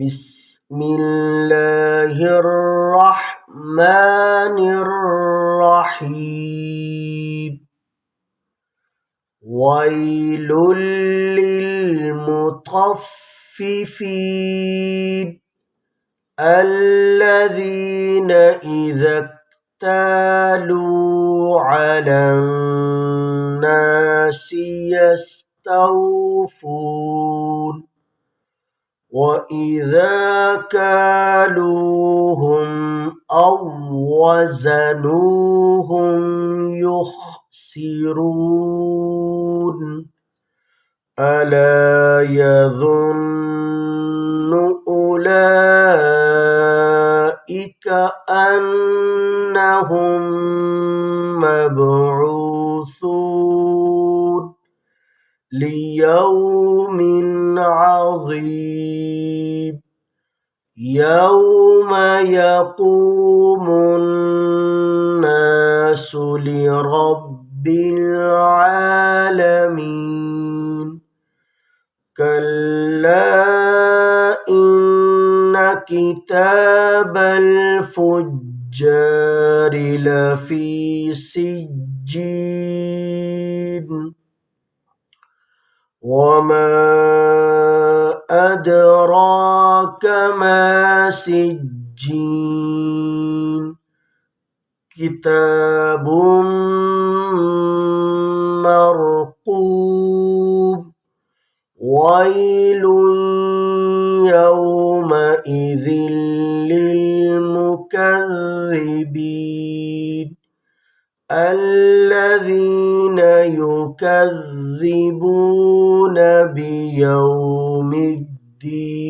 بسم الله الرحمن الرحيم ويل للمطففين الذين إذا اكتالوا على الناس يستوفون وإذا كالوهم أو وزنوهم يخسرون ألا يظن أولئك أنهم مبعوثون ليوم عظيم يوم يقوم الناس لرب العالمين كلا إن كتاب الفجار لفي سجين وما أدراك ما سجين كتاب مرقوم ويل يومئذ للمكذبين الذين يكذبون بيوم الدين